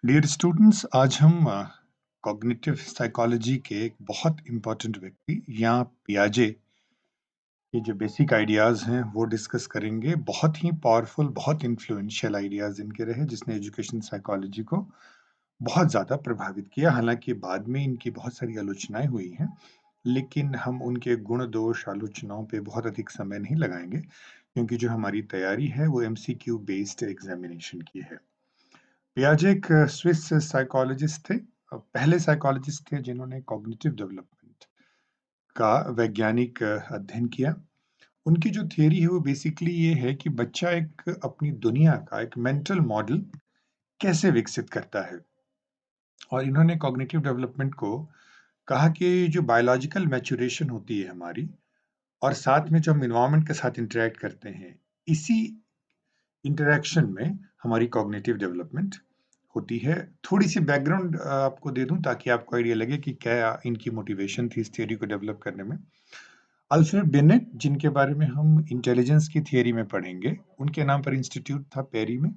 Dear students, आज हम cognitive psychology के एक बहुत इम्पोर्टेंट व्यक्ति या पियाजे के जो बेसिक आइडियाज़ हैं वो डिस्कस करेंगे। बहुत ही पावरफुल, बहुत इन्फ्लुएंशियल आइडियाज़ इनके रहे जिसने एजुकेशन साइकोलॉजी को बहुत ज़्यादा प्रभावित किया। हालांकि बाद में इनकी बहुत सारी आलोचनाएं हुई हैं, लेकिन हम उनके गुण दोष आलोचनाओं पे बहुत अधिक समय नहीं लगाएंगे, क्योंकि जो हमारी तैयारी है वो एमसीक्यू बेस्ड एग्जामिनेशन की है। पियाजे एक स्विस साइकोलॉजिस्ट थे। पहले साइकोलॉजिस्ट थे जिन्होंने कॉग्निटिव डेवलपमेंट का वैज्ञानिक अध्ययन किया। उनकी जो थियरी है वो बेसिकली ये है कि बच्चा एक अपनी दुनिया का एक मेंटल मॉडल कैसे विकसित करता है। और इन्होंने कॉग्निटिव डेवलपमेंट को कहा कि जो बायोलॉजिकल मैच्योरेशन होती है हमारी, और साथ में जो हम एनवायरनमेंट के साथ इंटरेक्ट करते हैं, इसी इंटरैक्शन में हमारी कॉग्निटिव डेवलपमेंट होती है। थोड़ी-सी बैकग्राउंड आपको दे दूँ ताकि आपको आइडिया लगे कि क्या इनकी मोटिवेशन थी इस थियरी को डेवलप करने में। अल्फ्रेड बिनेट, जिनके बारे में हम इंटेलिजेंस की थियरी में पढ़ेंगे, उनके नाम पर इंस्टीट्यूट था पेरी में,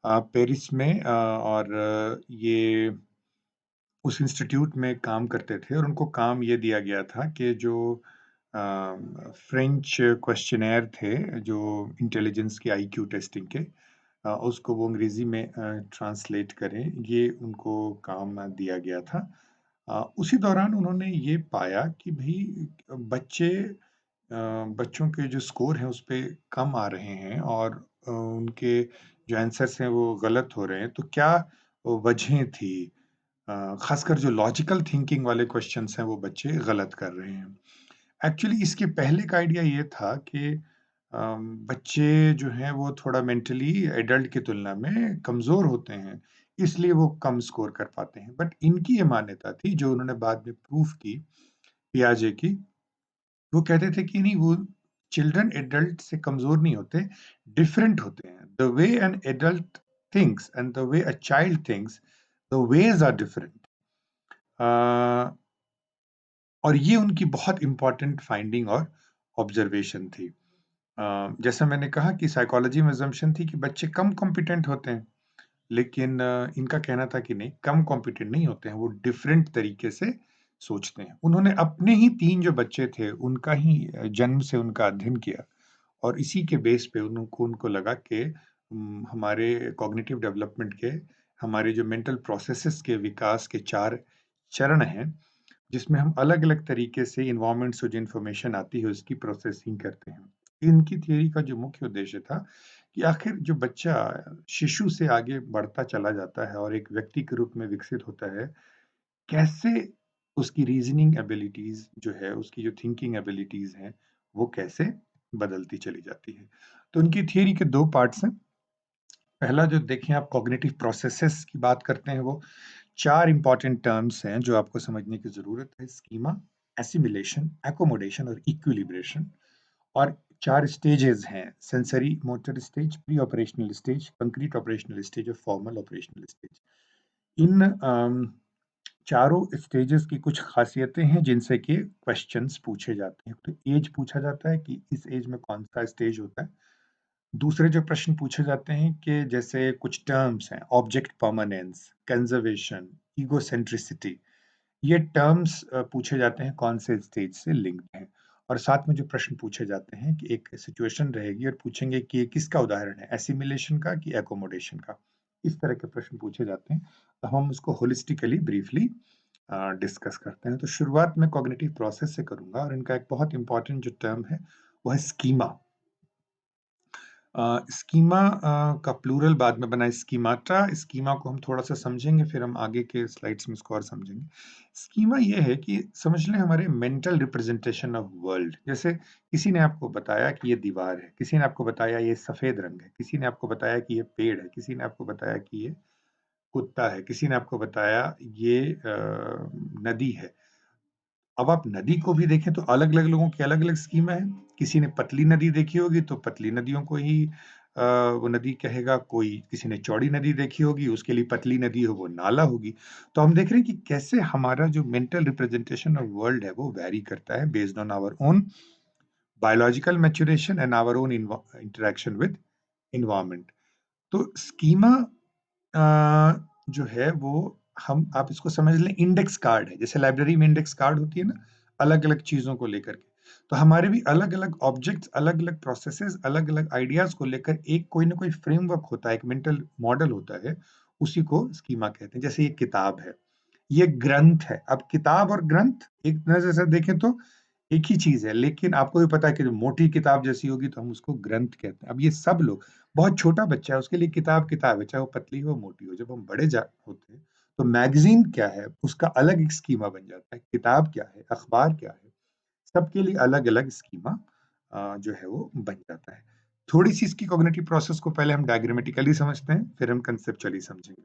पेरिस में, और ये उस इंस्टीट्यूट में काम करते थे और उनको काम ये दिया गया था कि जो फ्रेंच क्वेश्चनेयर थे, जो इंटेलिजेंस की आईक्यू टेस्टिंग के, उसको वो अंग्रेज़ी में ट्रांसलेट करें, ये उनको काम दिया गया था। उसी दौरान उन्होंने ये पाया कि भई बच्चों के जो स्कोर हैं उस पे कम आ रहे हैं और उनके जो आंसर्स हैं वो गलत हो रहे हैं, तो क्या वजहें थी? खासकर जो लॉजिकल थिंकिंग वाले क्वेश्चन्स हैं वो बच्चे गलत कर रहे हैं। एक्चुअली इसके पहले का आइडिया ये था कि बच्चे जो हैं वो थोड़ा मेंटली एडल्ट की तुलना में कमज़ोर होते हैं, इसलिए वो कम स्कोर कर पाते हैं। बट इनकी ये मान्यता थी, जो उन्होंने बाद में प्रूफ की, पियाजे की, वो कहते थे कि नहीं, वो चिल्ड्रन एडल्ट से कमज़ोर नहीं होते, डिफरेंट होते हैं। The way an adult thinks and the way a child thinks, the ways are different. Uh, और ये उनकी बहुत इम्पोर्टेंट फाइंडिंग और ऑब्जर्वेशन थी। जैसा मैंने कहा कि साइकोलॉजी में असम्पशन थी कि बच्चे कम कॉम्पिटेंट होते हैं, लेकिन इनका कहना था कि नहीं, कम कॉम्पिटेंट नहीं होते हैं, वो डिफरेंट तरीके से सोचते हैं। उन्होंने अपने ही 3 जो बच्चे थे, उनका ही जन्म से उनका अध्ययन किया और इसी के बेस पे उनको लगा कि हमारे कॉग्निटिव डेवलपमेंट के, हमारे जो मेंटल प्रोसेसेस के विकास के 4 चरण हैं, जिसमें हम अलग-अलग तरीके से एनवायरनमेंट से जो इन्फॉर्मेशन आती है उसकी प्रोसेसिंग करते हैं। इनकी थियरी का जो मुख्य उद्देश्य था कि आखिर जो बच्चा शिशु से आगे बढ़ता चला जाता है और एक व्यक्ति के रूप में विकसित होता है, कैसे उसकी रीज़निंग एबिलिटीज़ जो है, उसकी जो थिंकिंग एबिलिटीज़ हैं, वो कैसे बदलती चली जाती है। तो उनकी थियरी के 2 पार्ट्स हैं। पहला जो देखें आप कॉग्निटिव प्रोसेसेस की बात करते हैं, वो 4 इम्पोर्टेंट टर्म्स हैं जो आपको समझने की ज़रूरत है। स्कीमा, एसिमिलेशन, एक्कोमोडेशन और इक्विलिब्रेशन। और 4 स्टेजेस हैं: sensory motor stage, pre operational stage, concrete operational stage और फॉर्मल ऑपरेशनल स्टेज। इन चारों स्टेजेस की कुछ खासियतें हैं जिनसे कि क्वेश्चंस पूछे जाते हैं। तो एज पूछा जाता है कि इस एज में कौन-सा स्टेज होता है। दूसरे जो प्रश्न पूछे जाते हैं कि जैसे कुछ टर्म्स हैं, ऑब्जेक्ट परमानेंस, कंजर्वेशन, इगोसेंट्रिसिटी, ये टर्म्स पूछे जाते हैं कौन से स्टेज से लिंक्ड हैं। और साथ में जो प्रश्न पूछे जाते हैं कि एक सिचुएशन रहेगी और पूछेंगे कि ये किसका उदाहरण है, एसिमिलेशन का कि एकोमोडेशन का। इस तरह के प्रश्न पूछे जाते हैं, तो हम उसको होलिस्टिकली ब्रीफली डिस्कस करते हैं। तो शुरुआत मैं कॉग्निटिव प्रोसेस से करूंगा और इनका एक बहुत इंपॉर्टेंट जो टर्म है वो है स्कीमा। स्कीमा का प्लूरल बाद में बना है स्कीमाटा। स्कीमा को हम थोड़ा-सा समझेंगे, फिर हम आगे के स्लाइड्स में इसको और समझेंगे। स्कीमा ये है कि समझ लें हमारे मेंटल रिप्रेजेंटेशन ऑफ वर्ल्ड। जैसे किसी ने आपको बताया कि ये दीवार है, किसी ने आपको बताया ये सफ़ेद रंग है, किसी ने आपको बताया कि ये पेड़ है, किसी ने आपको बताया कि ये कुत्ता है, किसी ने आपको बताया ये नदी है। अब आप नदी को भी देखें तो अलग-अलग लोगों की अलग-अलग स्कीमा है। किसी ने पतली नदी देखी होगी तो पतली नदियों को ही वो नदी कहेगा, कोई किसी ने चौड़ी नदी देखी होगी उसके लिए पतली नदी हो वो नाला होगी। तो हम देख रहे हैं कि कैसे हमारा जो मेंटल रिप्रेजेंटेशन ऑफ वर्ल्ड है वो वैरी करता है based on our own biological maturation and our own interaction with environment. तो स्कीमा जो है वो हम आप इसको समझ लें इंडेक्स कार्ड है। जैसे लाइब्रेरी में इंडेक्स कार्ड होती है ना, अलग-अलग चीज़ों को लेकर के। तो हमारे भी अलग-अलग ऑब्जेक्ट्स, अलग-अलग प्रोसेसेस, अलग-अलग आइडियाज़ को लेकर एक कोई ना कोई फ्रेमवर्क होता है, एक मेंटल मॉडल होता है, उसी को स्कीमा कहते हैं। जैसे ये किताब है, ये ग्रंथ है। अब किताब और ग्रंथ एक नज़र से देखें तो एक ही चीज़ है, लेकिन आपको भी पता है कि जो मोटी किताब जैसी होगी तो हम उसको ग्रंथ कहते हैं। अब ये सब लोग बहुत छोटा बच्चा है उसके लिए किताब किताब है, चाहे वो पतली हो, मोटी हो। जब हम बड़े जा होते हैं, तो मैगज़ीन क्या है, उसका अलग एक स्कीमा बन जाता है। किताब क्या है, अखबार क्या है, सबके लिए अलग-अलग स्कीमा जो है वो बन जाता है। थोड़ी-सी इसकी कॉग्निटिव प्रोसेस को पहले हम डायग्रामेटिकली समझते हैं, फिर हम कांसेप्चुअली समझेंगे।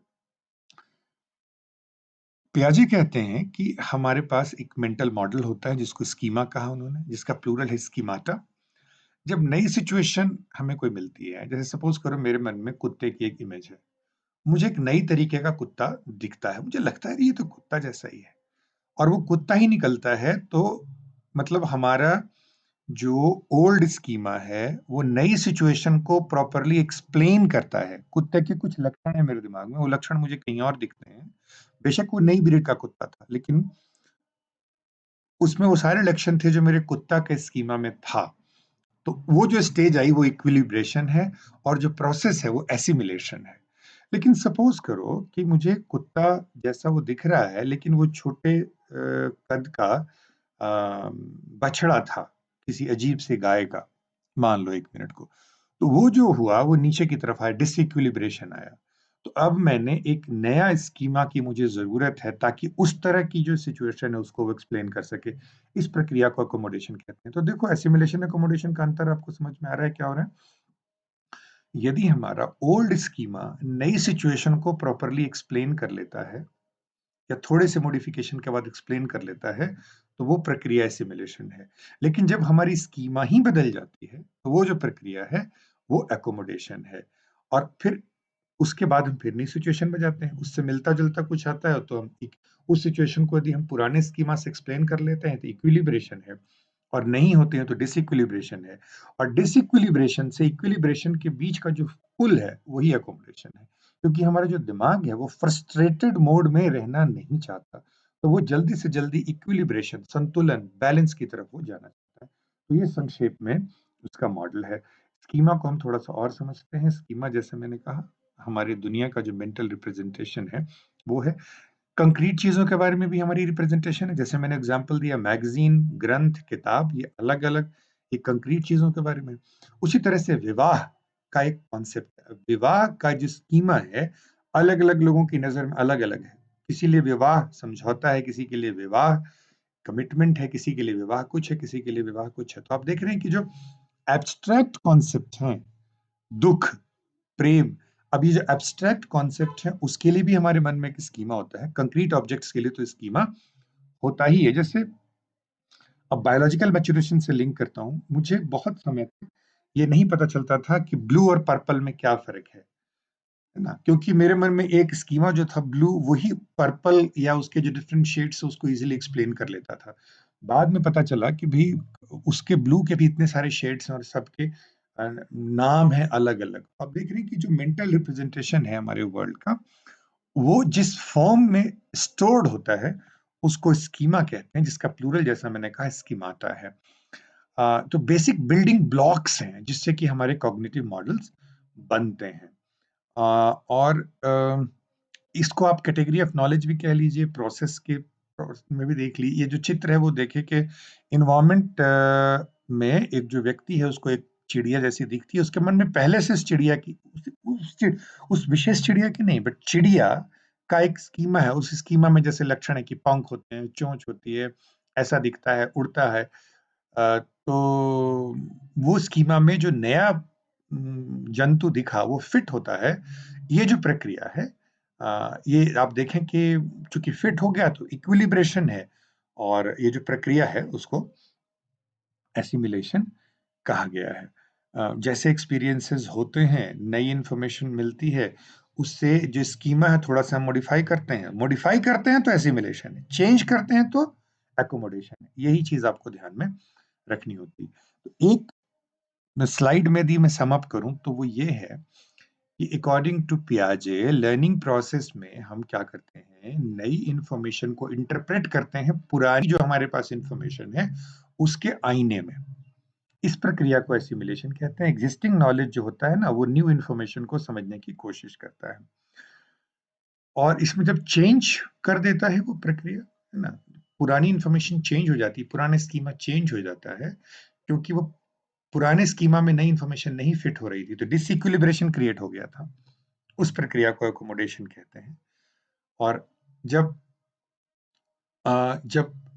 पियाजे कहते हैं कि हमारे पास एक मेंटल मॉडल होता है जिसको स्कीमा कहा उन्होंने, जिसका प्लूरल है स्कीमाटा। जब नई सिचुएशन हमें कोई मिलती है, जैसे सपोज़ करो मेरे मन में कुत्ते की एक इमेज है। मुझे एक नई तरीके का कुत्ता दिखता है, मुझे लगता है ये तो कुत्ता जैसा ही है और वो कुत्ता ही निकलता है तो मतलब हमारा जो ओल्ड स्कीमा है, वो नई सिचुएशन को प्रॉपर्ली एक्सप्लेन करता है। कुत्ते के कुछ लक्षण हैं मेरे दिमाग में, वो लक्षण मुझे कहीं और दिखते हैं। बेशक वो नई ब्रीड का कुत्ता था, लेकिन उसमें वो सारे लक्षण थे जो मेरे कुत्ता के स्कीमा में था। तो वो जो स्टेज आई वो इक्विलिब्रेशन है और जो प्रोसेस है वो एसिमिलेशन है। लेकिन सपोज़ करो कि मुझे कुत्ता जैसा वो दिख रहा है लेकिन वो छोटे कद का बछड़ा था, किसी अजीब से गाय का, मान लो 1 मिनट को। तो वो जो हुआ वो नीचे की तरफ आया, डिसइक्विलिब्रेशन आया। तो अब मैंने एक नया स्कीमा की मुझे ज़रूरत है ताकि उस तरह की जो सिचुएशन है उसको वो एक्सप्लेन कर सके। इस प्रक्रिया को अकोमोडेशन कहते हैं। तो देखो एसिमिलेशन अकोमोडेशन का अंतर आपको समझ में आ रहा है क्या हो रहा है? यदि हमारा ओल्ड स्कीमा नई सिचुएशन को प्रॉपर्ली एक्सप्लेन कर लेता है या थोड़े से मॉडिफिकेशन के बाद एक्सप्लेन कर लेता है, तो वो प्रक्रिया एसिमिलेशन है। लेकिन जब हमारी स्कीमा ही बदल जाती है, तो वो जो प्रक्रिया है, वो अकोमोडेशन है। और फिर उसके बाद हम फिर नई सिचुएशन में जाते हैं, उससे मिलता-जुलता कुछ आता है तो हम एक उस सिचुएशन को यदि हम पुराने स्कीमा से एक्सप्लेन कर लेते हैं तो इक्विलिब्रेशन है और नहीं होते हैं तो डिसइक्विलिब्रेशन है और डिसइक्विलिब्रेशन से इक्विलिब्रेशन के बीच का जो पुल है, वही अकोमोडेशन है। क्योंकि हमारा जो दिमाग है वो फ्रस्ट्रेटेड मोड में रहना नहीं चाहता, तो वो जल्दी से जल्दी इक्विलिब्रेशन, संतुलन, बैलेंस की तरफ वो जाना चाहता है। तो ये संक्षेप में उसका मॉडल है। स्कीमा को हम थोड़ा-सा और समझते हैं। स्कीमा जैसे मैंने कहा हमारी दुनिया का जो मेंटल रिप्रेजेंटेशन है, वो है। कंक्रीट चीज़ों के बारे में भी हमारी रिप्रेजेंटेशन है, जैसे मैंने एग्ज़ाम्पल दिया मैगज़ीन, ग्रंथ, किताब ये अलग-अलग ये कंक्रीट चीज़ों के बारे में। उसी तरह से विवाह का एक कॉन्सेप्ट है। विवाह का जो स्कीमा है, अलग-अलग लोगों की नज़र में अलग-अलग है। किसी लिए विवाह समझौता है, किसी के लिए विवाह कमिटमेंट है, किसी के लिए विवाह कुछ है, किसी के लिए विवाह कुछ है। तो आप देख रहे हैं कि जो एब्स्ट्रैक्ट कॉन्सेप्ट हैं, दुःख प्रेम, अब ये जो एब्स्ट्रैक्ट कॉन्सेप्ट है, उसके लिए भी हमारे मन में एक स्कीमा होता है। कंक्रीट ऑब्जेक्ट्स के लिए तो स्कीमा होता ही है। जैसे अब बायोलॉजिकल मैच्योरेशन से लिंक करता हूँ। मुझे बहुत समय तक ये नहीं पता चलता था कि ब्लू और पर्पल में क्या फ़र्क है ना? क्योंकि मेरे मन में एक स्कीमा जो था ब्लू वही पर्पल या उसके जो डिफरेंट शेड्स हैं उसको ईज़िली एक्सप्लेन कर लेता था। बाद में पता चला कि भई उसके ब्लू के भी इतने सारे शेड्स हैं और सबके नाम हैं अलग-अलग। अब देख रहे हैं कि जो मेंटल रिप्रेजेंटेशन है हमारे वर्ल्ड का, वो जिस फॉर्म में स्टोर्ड होता है, उसको स्कीमा कहते हैं, जिसका प्लूरल जैसा मैंने कहा स्कीमाटा है। तो बेसिक बिल्डिंग ब्लॉक्स हैं, जिससे कि हमारे कॉग्निटिव मॉडल्स बनते हैं। अ, और इसको आप कैटेगरी ऑफ नॉलेज भी कह लीजिए, प्रोसेस के में भी देख ली ये जो चित्र है वो देखें कि एनवायरनमेंट में एक जो व्यक्ति है उसको एक चिड़िया जैसी दिखती है, उसके मन में पहले से इस चिड़िया की उस विशेष चिड़िया की नहीं बट चिड़िया का एक स्कीमा है, उस स्कीमा में जैसे लक्षण है कि पंख होते हैं, चोंच होती है, ऐसा दिखता है, उड़ता है। तो वो स्कीमा में जो नया जंतु दिखा वो फिट होता है। ये जो प्रक्रिया है ये आप देखें कि चूँकि फिट हो गया तो इक्विलिब्रेशन है और ये जो प्रक्रिया है उसको एसिमिलेशन कहा गया है। जैसे एक्सपीरियंसेस होते हैं, नई इन्फॉर्मेशन मिलती है, उससे जो स्कीमा है थोड़ा-सा मॉडिफाई करते हैं तो एसिमिलेशन है, चेंज करते हैं तो एक्कोमोडेशन है। यही चीज़ आपको ध्यान में रखनी होती है। तो एक स्लाइड में यदि मैं सम अप करूँ तो वो ये है कि अकॉर्डिंग टू पियाजे लर्निंग प्रोसेस में हम क्या करते हैं, नई इंफॉर्मेशन को इंटरप्रेट करते हैं पुरानी जो हमारे पास इंफॉर्मेशन है उसके आईने में। इस प्रक्रिया को एसिमिलेशन कहते हैं। एग्जिस्टिंग नॉलेज जो होता है ना, वो न्यू इंफॉर्मेशन को समझने की कोशिश करता है, और इसमें जब चेंज कर देता है वो प्रक्रिया, है ना, पुरानी इंफॉर्मेशन चेंज हो जाती है, पुराने स्कीमा चेंज हो जाता है, क्योंकि वो पुराने स्कीमा में नई इंफॉर्मेशन नहीं फिट हो रही थी, तो डिसइक्विलिब्रेशन क्रिएट हो गया था। उस प्रक्रिया को एकोमोडेशन कहते हैं। और जब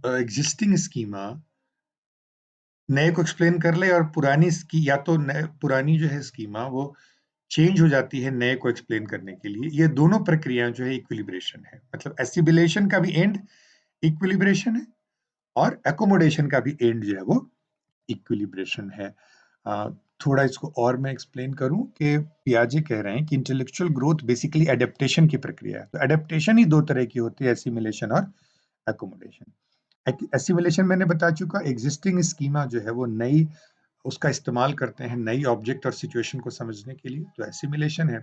एग्जिस्टिंग स्कीमा नए को एक्सप्लेन कर ले, और पुरानी या तो पुरानी जो है स्कीमा वो चेंज हो जाती है नए को एक्सप्लेन करने के लिए, ये दोनों प्रक्रियाएं जो है इक्विलिब्रेशन है। मतलब एसिमिलेशन का भी एंड इक्विलिब्रेशन है, और एकोमोडेशन का भी एंड जो है वो इक्विलिब्रेशन है। थोड़ा इसको और मैं एक्सप्लेन करूं कि पियाजे कह रहे हैं कि इंटेलेक्चुअल ग्रोथ बेसिकली एडेप्टेशन की प्रक्रिया है। तो एडेप्टेशन ही दो तरह की होती है, एसिमिलेशन और एकोमोडेशन। एसिमिलेशन मैंने बता चुका, एग्जिस्टिंग स्कीमा जो है वो नई उसका इस्तेमाल करते हैं नई ऑब्जेक्ट और सिचुएशन को समझने के लिए, तो एसिमिलेशन है।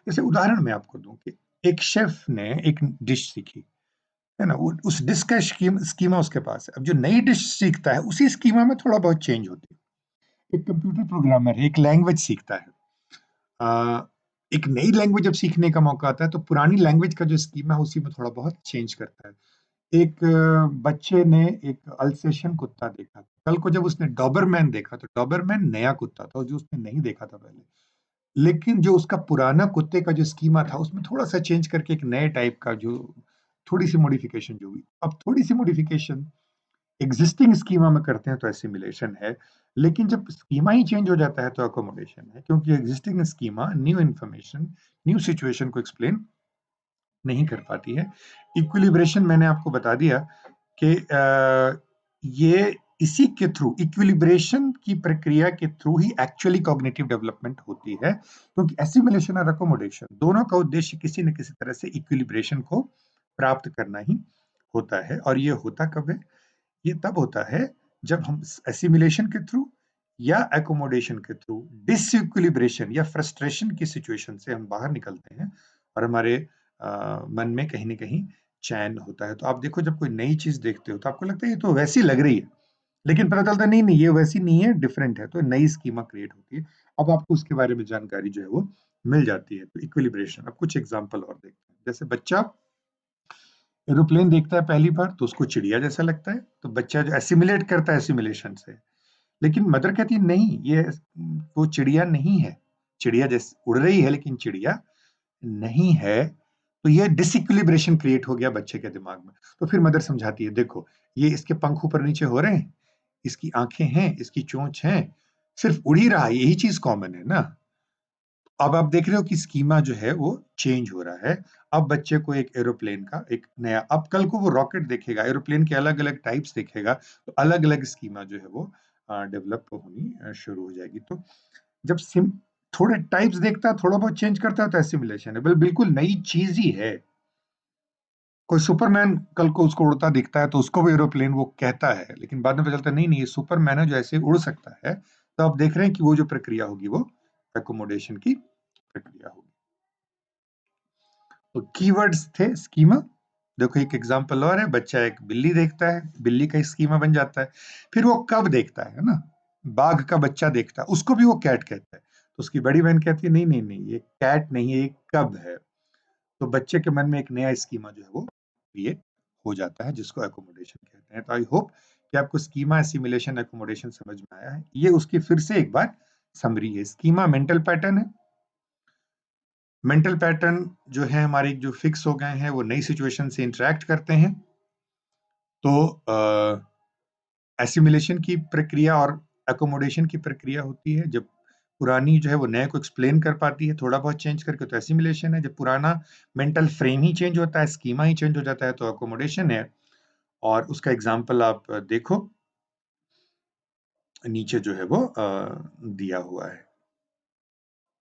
जैसे उदाहरण मैं आपको दूं कि एक शेफ ने एक डिश सीखी, है ना, वो उस डिश का स्कीमा उसके पास है। अब जो नई डिश सीखता है उसी स्कीमा में थोड़ा बहुत चेंज होती है। एक कंप्यूटर प्रोग्रामर एक लैंग्वेज सीखता है, अ, एक नई लैंग्वेज जब सीखने का मौका आता है तो पुरानी लैंग्वेज का जो स्कीमा है उसी में थोड़ा बहुत चेंज करता है। एक बच्चे ने एक अल्सेशियन कुत्ता देखा, कल को जब उसने डॉबरमैन देखा तो डॉबरमैन नया कुत्ता था जो उसने नहीं देखा था पहले, लेकिन जो उसका पुराना कुत्ते का जो स्कीमा था उसमें थोड़ा सा चेंज करके एक नए टाइप का जो थोड़ी सी मॉडिफिकेशन जो हुई। अब थोड़ी सी मॉडिफिकेशन एग्जिस्टिंग स्कीमा में करते हैं तो एसिमिलेशन है, लेकिन जब स्कीमा ही चेंज हो जाता है तो अकोमोडेशन है, क्योंकि existing schema new information new situation को एक्सप्लेन नहीं कर पाती है। इक्विलिब्रेशन मैंने आपको बता दिया कि ये इसी के थ्रू, इक्विलिब्रेशन की प्रक्रिया के थ्रू ही एक्चुअली कॉग्निटिव डेवलपमेंट होती है, क्योंकि एसिमिलेशन और अकोमोडेशन दोनों का उद्देश्य किसी न किसी तरह से इक्विलिब्रेशन को प्राप्त करना ही होता है। और ये होता कब है? ये तब होता है जब हम एसिमिलेशन के थ्रू या एकोमोडेशन के थ्रू डिसइक्विलिब्रेशन या फ्रस्ट्रेशन की सिचुएशन से हम बाहर निकलते हैं, और हमारे मन में कहीं ना कहीं चैन होता है। तो आप देखो, जब कोई नई चीज देखते हो तो आपको लगता है ये तो वैसी लग रही है, लेकिन पता चलता है नहीं नहीं, ये वैसी नहीं है, डिफरेंट है, तो नई स्कीमा क्रिएट होती है। अब आपको उसके बारे में जानकारी जो है वो मिल जाती है। तो इक्विलिब्रेशन, अब कुछ एग्जांपल और देखते हैं। जैसे बच्चा एरोप्लेन देखता है पहली बार तो उसको चिड़िया जैसा लगता है, तो बच्चा जो एसिमिलेट करता है एसिमिलेशन से, लेकिन मदर कहती है नहीं, ये वो चिड़िया नहीं है, चिड़िया जैसे उड़ रही है लेकिन चिड़िया नहीं है। तो ये डिसइक्विलिब्रेशन क्रिएट हो गया बच्चे के दिमाग में। तो फिर मदर समझाती है, देखो ये इसके पंख ऊपर नीचे हो रहे हैं, इसकी आंखें हैं, इसकी चोंच है, सिर्फ उड़ ही रहा है, यही चीज कॉमन है ना। अब आप देख रहे हो कि स्कीमा जो है वो चेंज हो रहा है। अब बच्चे को एक एरोप्लेन का एक नया, अब कल को वो रॉकेट देखेगा, एरोप्लेन के अलग अलग टाइप्स देखेगा, तो अलग अलग स्कीमा जो है वो डेवलप होनी शुरू हो जाएगी। तो जब सिम थोड़े टाइप्स देखता है, थोड़ा बहुत चेंज करता है, तो एसिमिलेशन है, बिल्कुल नई चीज ही है। कोई सुपरमैन कल को उसको उड़ता दिखता है तो उसको भी एरोप्लेन वो कहता है, लेकिन बाद में पता चलता है नहीं नहीं, ये सुपरमैन है जो ऐसे उड़ सकता है। तो आप देख रहे हैं कि वो जो प्रक्रिया होगी वो एकोमोडेशन की प्रक्रिया होगी। तो कीवर्ड्स थे स्कीमा। देखो एक एग्जांपल और है, बच्चा एक बिल्ली देखता है, बिल्ली का स्कीमा बन जाता है। फिर वो कब देखता है ना, बाघ का बच्चा देखता है, उसको भी वो कैट कहता है। तो उसकी बड़ी बहन कहती है नहीं नहीं नहीं, ये कैट नहीं है, ये कब है। तो बच्चे के मन में एक नया स्कीमा जो है वो क्रिएट हो जाता है, जिसको एकोमोडेशन कहते हैं। तो आई होप कि आपको स्कीमा, एसिमिलेशन, एकोमोडेशन समझ में आया है। ये उसकी फिर से एक बार समरी है। स्कीमा मेंटल पैटर्न है। मेंटल पैटर्न जो है हमारे जो फिक्स हो गए हैं वो नई सिचुएशन से इंटरेक्ट करते हैं। तो एसिमिलेशन की प्रक्रिया और एकोमोडेशन की प्रक्रिया होती है जब पुरानी जो है वो नए को एक्सप्लेन कर पाती है थोड़ा बहुत चेंज करके, तो एसिमिलेशन है। जब पुराना मेंटल फ्रेम ही चेंज होता है, स्कीमा ही चेंज हो जाता है, तो एकोमोडेशन है। और उसका एग्जाम्पल आप देखो नीचे जो है वो दिया हुआ है।